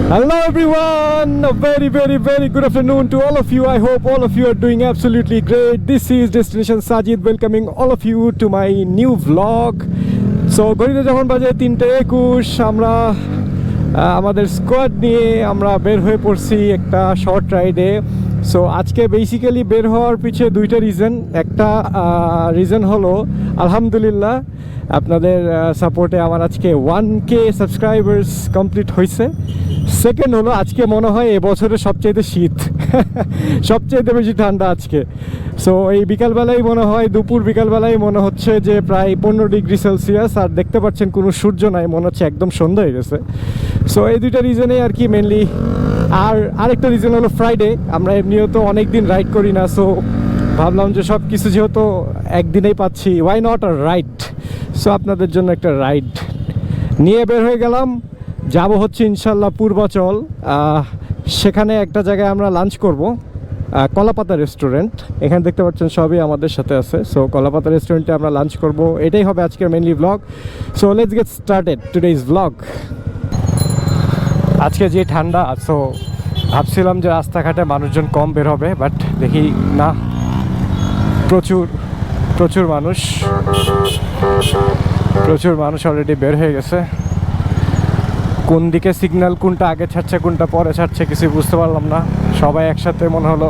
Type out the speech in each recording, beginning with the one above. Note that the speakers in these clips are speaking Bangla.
Hello everyone, a very good afternoon to all of you. I hope all of you are doing absolutely great. This is Destination Sajid welcoming all of you to my new vlog. So গড়িতে যখন বাজে 3:21 আমরা আমাদের স্কোয়াড নিয়ে আমরা বের হয়ে পড়ছি একটা শর্ট রাইডে। সো আজকে বেসিক্যালি বের হওয়ার পিছিয়ে দুইটা রিজন। একটা রিজন হলো আলহামদুলিল্লাহ আপনাদের সাপোর্টে আমার আজকে 1K সাবস্ক্রাইবার্স কমপ্লিট হয়েছে। সেকেন্ড হলো আজকে মনে হয় এবছরের সবচাইতে শীত সবচাইতে বেশি ঠান্ডা আজকে। সো এই বিকালবেলায় মনে হয় দুপুর বিকালবেলায় মনে হচ্ছে যে প্রায় 15 ডিগ্রি সেলসিয়াস, আর দেখতে পাচ্ছেন কোনো সূর্য নাই, মনে হচ্ছে একদম সন্ধ্যা হয়ে গেছে। সো এই দুইটা রিজনেই আর কি মেনলি। আর আরেকটা রিজন হলো ফ্রাইডে, আমরা এমনিও তো অনেক দিন রাইড করি না, সো ভাবলাম যে সব কিছু যেহেতু একদিনেই পাচ্ছি, why not a ride. So আপনাদের জন্য একটা রাইড নিয়ে বের হয়ে গেলাম। যাব হচ্ছে ইনশাল্লাহ পূর্বাচল, সেখানে একটা জায়গায় আমরা লাঞ্চ করব, কলাপাতা রেস্টুরেন্ট। এখানে দেখতে পাচ্ছেন সবই আমাদের সাথে আছে। সো কলাপাতা রেস্টুরেন্টে আমরা লাঞ্চ করব, এটাই হবে আজকের mainly blog. So let's get started today's blog. আজকে যে ঠান্ডা, সো ভাবছিলাম যে রাস্তাঘাটে মানুষজন কম বের হবে, বাট দেখি না, প্রচুর মানুষ অলরেডি বের হয়ে গেছে। কোন দিকে সিগন্যাল, কোনটা আগে ছাড়ছে কোনটা পরে ছাড়ছে কিছু বুঝতে পারলাম না। সবাই একসাথে মনে হলো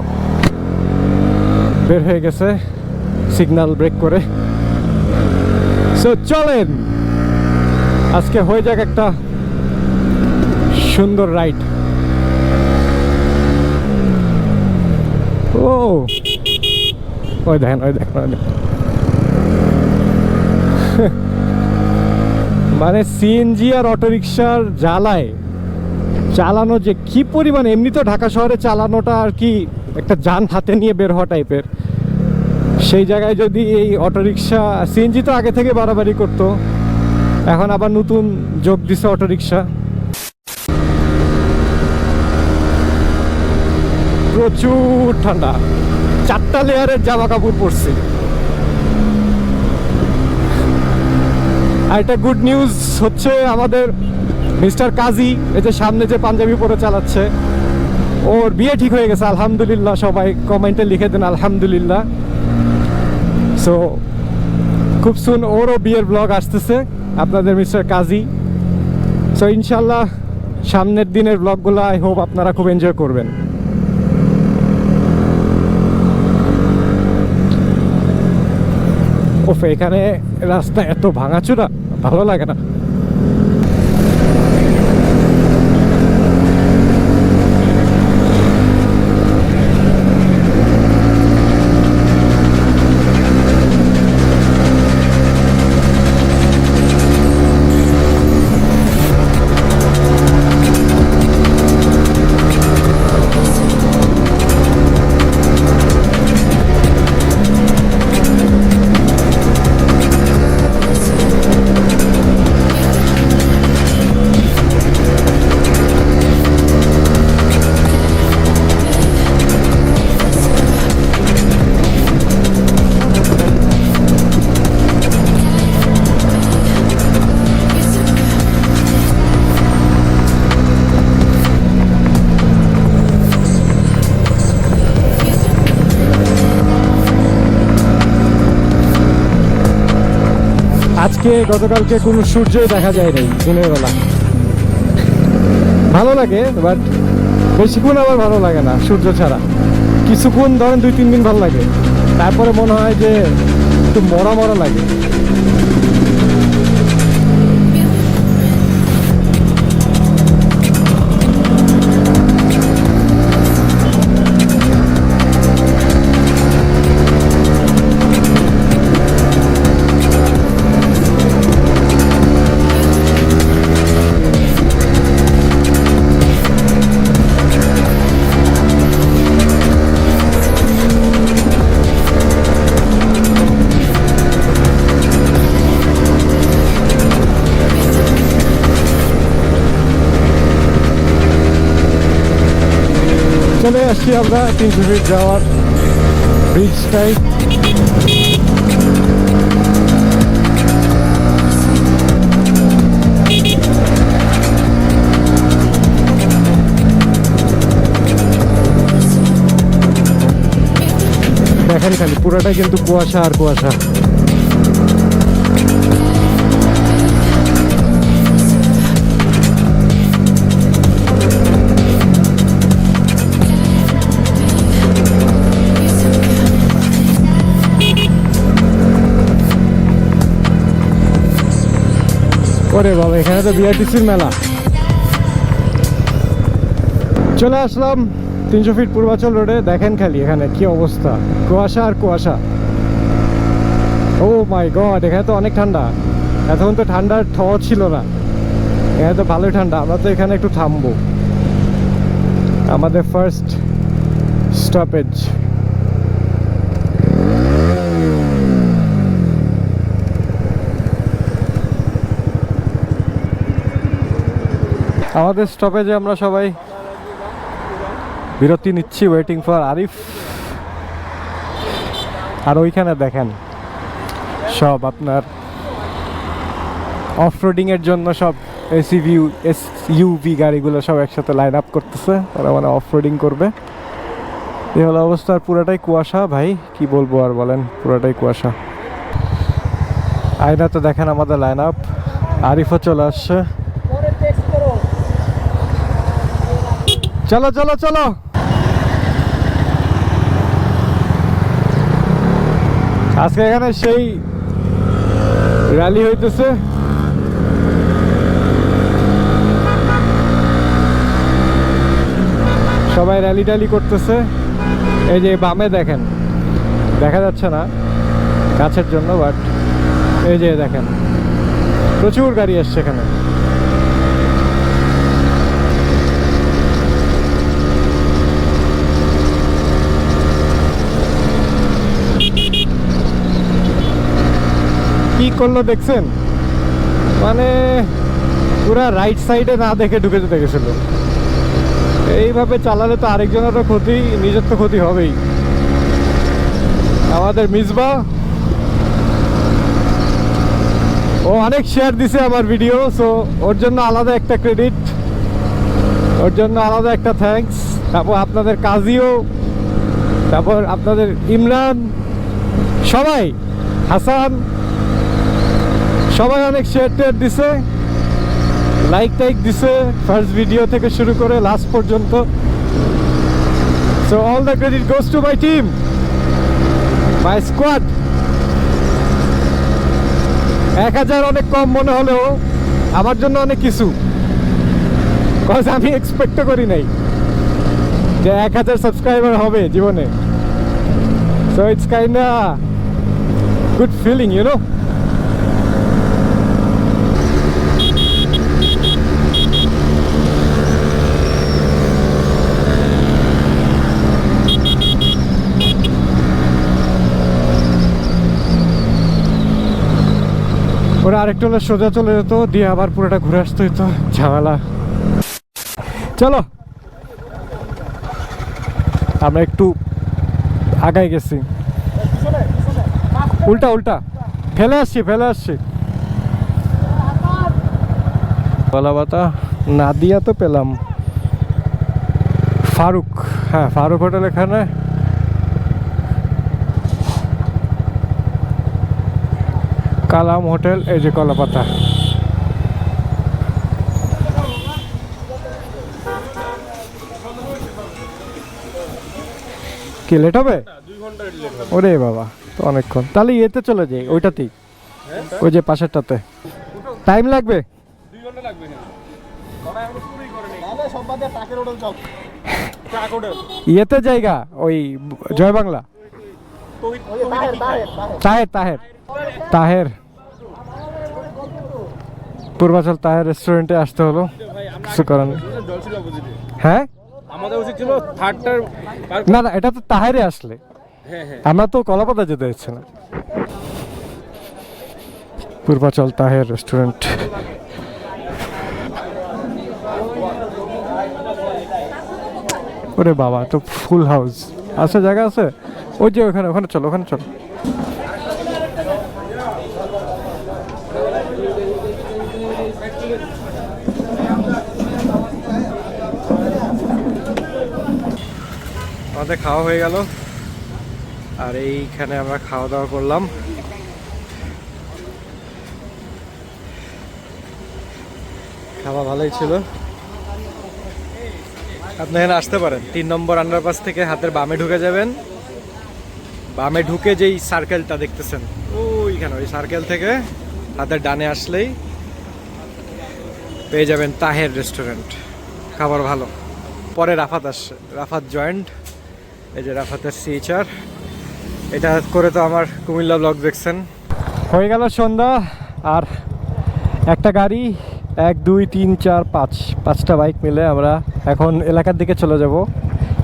বের হয়ে গেছে সিগন্যাল ব্রেক করে। সো চলেন আজকে হয়ে যাক একটা সুন্দর রাইড। ওই দেখেন মানে সিএনজি আর অটোরিকশার জ্বালায় চালানো যে কি পরিমাণ, এমনি তো ঢাকা শহরে চালানোটা আর কি একটা যান হাতে নিয়ে বের হওয়া টাইপের, সেই জায়গায় যদি এই অটোরিকশা, সিএনজি তো আগে থেকে বাড়াবাড়ি করতো, এখন আবার নতুন যোগ দিছে অটোরিকশা। প্রচুর ঠান্ডা, 4টা লেয়ারের জামা কাপড় পরছি। আর একটা গুড নিউজ হচ্ছে আমাদের মিস্টার কাজী, এই যে সামনে যে পাঞ্জাবি পরে চালাচ্ছে, ওর বিয়ে ঠিক হয়ে গেছে আলহামদুলিল্লাহ। সবাই কমেন্টে লিখে দেন আলহামদুলিল্লাহ। সো খুব সুন ওরও বিয়ের ব্লগ আসতেছে আপনাদের মিস্টার কাজী। সো ইনশাল্লাহ সামনের দিনের ব্লগগুলো আই হোপ আপনারা খুব এনজয় করবেন। ওফে, এখানে রাস্তা এত ভাঙাচোরা, ভালো লাগে না। আজকে গতকালকে কোনো সূর্যই দেখা যায় নাই দিনের বেলা। ভালো লাগে, বাট বেশিক্ষণ আবার ভালো লাগে না সূর্য ছাড়া। কিছুক্ষণ ধরেন 2-3 দিন ভালো লাগে, তারপরে মনে হয় যে একটু মরা লাগে। চলে আসছি আমরা 300 ফিট যাওয়ার ব্রিজটাই। দেখেন খালি পুরোটাই কিন্তু কুয়াশা আর কুয়াশা। ওরে বাবা, এখানে তো বিআরটিসির মেলা। চলে আসলাম 300 ফিট পূর্বাচল রোডে। দেখেন খালি এখানে কি অবস্থা, কুয়াশা আর কুয়াশা। ও মাই গড, এখানে তো অনেক ঠান্ডা। এতক্ষণ তো ঠান্ডার ঠোঁট ছিল না, এখানে তো ভালোই ঠান্ডা। আমরা তো এখানে একটু থামবো, আমাদের ফার্স্ট স্টপেজ। আমাদের স্টপেজে আমরা সবাই বিরতি নিচ্ছি, ওয়েটিং ফর আরিফ। আর ওইখানে দেখেন সব আপনার অফরোডিং এর জন্য সব এসইউভি গাড়িগুলো সব একসাথে লাইন আপ করতেছে, তারা মানে অফরোডিং করবে। এই হলো অবস্থা। পুরাটাই কুয়াশা ভাই, কি বলবো আর বলেন, পুরাটাই কুয়াশা। আয়নাতে দেখেন আমাদের লাইন আপ। আরিফও চলে আসছে। চলো চলো চলো, আজকে এখানে সেই র্যালি হইতেছে। সবাই র্যালি ট্যালি করতেছে। এই যে বামে দেখেন, দেখা যাচ্ছে না গাছের জন্য, বাট এই যে দেখেন প্রচুর গাড়ি আসছে এখানে। কি করলো দেখছেন, মানে পুরা রাইট সাইডে না দেখে ঢুকে যেতে গেছিল। এইভাবে চালালে তো আরেকজনেরও ক্ষতি, নিজের তো ক্ষতি হবেই। আমাদের মিসবা, ও অনেক শেয়ার দিছে আমার ভিডিও, সো ওর জন্য আলাদা একটা ক্রেডিট, ওর জন্য আলাদা একটা থ্যাঙ্কস। তারপর আপনাদের কাজীও, তারপর আপনাদের ইমরান, সবাই, হাসান, সবাই অনেক শেয়ার টেয়ার দিছে, লাইক টাইক দিছে, ফার্স্ট ভিডিও থেকে শুরু করে লাস্ট পর্যন্ত। So all the credit goes to my team, my squad. 1000 অনেক কম মনে হলেও আমার জন্য অনেক কিছু, কজ আমি এক্সপেক্টও করি নাই যে 1000 সাবস্ক্রাইবার হবে জীবনে। So it's kinda good feeling, you know. ওরা আরেকটু হলে সোজা চলে যেত, দিয়ে আবার পুরোটা ঘুরে আসতে হইতো, ঝামেলা। চলো, আমরা একটু আগায় গেছি, উল্টা উল্টা ফেলে আসছি। কলাপাতা নাদিয়া তো পেলাম। ফারুক, হ্যাঁ ফারুক হোটেল এখানে। কালাম হোটেল, এই যে কলাপাতা। কি লেট হবে? ওরে বাবা, তো অনেকক্ষণ। তাহলে ইয়েতে চলে যাই, ওইটাতেই, ওই যে পাশেরটাতে। টাইম লাগবে? ইয়েতে জায়গা ওই জয় বাংলা, তাহের পূর্বাচল তাহের রেস্টুরেন্টে আসতে হলো, কিছু করার নেই। হ্যাঁ আমাদের উচিত ছিল থার্ডটার, না না এটা তো তাহেরে আসলে, আমরা তো কলাপাতা যেতে হচ্ছে না। পূর্বাচল তাহের রেস্টুরেন্ট। ওরে বাবা, তো ফুল হাউস আছে, জায়গা আছে। ওই যে ওখানে, ওখানে চলো, ওখানে চলো। আমাদের খাওয়া হয়ে গেল, আর এইখানে আমরা খাওয়া দাওয়া করলাম। খাওয়া ভালোই ছিল। আপনি এখানে আসতে পারেন, 3 নম্বর আন্ডারপাস থেকে হাতের বামে ঢুকে যাবেন। বামে ঢুকে যেই সার্কেলটা দেখতেছেন ওইখানে, ওই সার্কেল থেকে হাতের ডানে আসলেই পেয়ে যাবেন তাহের রেস্টুরেন্ট। খাবার ভালো। পরে রাফাত আসছে, রাফাত জয়েন্ট। এই যে রাফাতের সিএচআর, এটা করে তো আমার কুমিল্লা ব্লগ দেখছেন। হয়ে গেল সন্ধ্যা, আর একটা গাড়ি 1 2 3 4 5 5টা বাইক মিলে আমরা এখন এলাকার দিকে চলে যাব।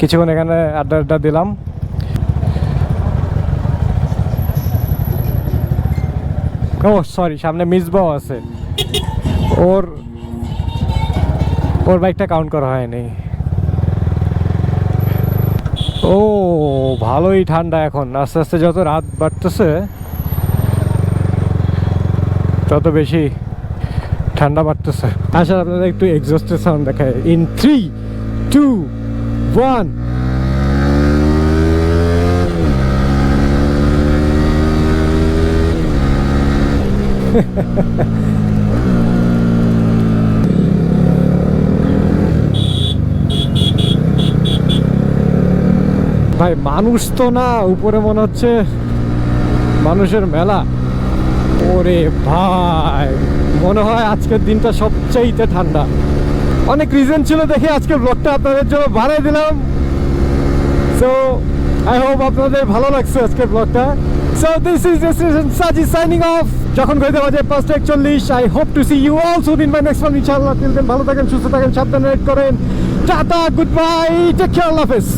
কিছুক্ষণ এখানে আড্ডা দিলাম। ও সরি, সামনে মিসবাও আছে, ওর বাইকটা কাউন্ট করা হয়নি। ও ভালোই ঠান্ডা এখন, আস্তে আস্তে যত রাত বাড়তেছে তত বেশি ঠান্ডা বাড়তেছে। আসলে আপনাদের একটু এক্সস্টের সাউন্ড দেখায়। ইন 3 2 1 ভাই মানুষ তো না, উপরে মনে হচ্ছে মানুষের মেলা। ওরে ভাই, মনে হয় আজকের দিনটা সবচাইতে ঠান্ডা। অনেক রিজন ছিল দেখে আজকের ব্লগটা আপনাদের জন্য বানাই দিলাম। সো আই হোপ আপনাদের ভালো লাগছে আজকের ব্লগটা। So this is Destination Sajid signing off. যখন ঘড়িতে বাজে 5:41, I hope to see you all soon in my next one ইনশাআল্লাহ। টিল দেন ভালো থাকেন, সুস্থ থাকেন, সাবধানে রাইড করেন। Tata, goodbye, take care, আল্লাহ হাফেজ।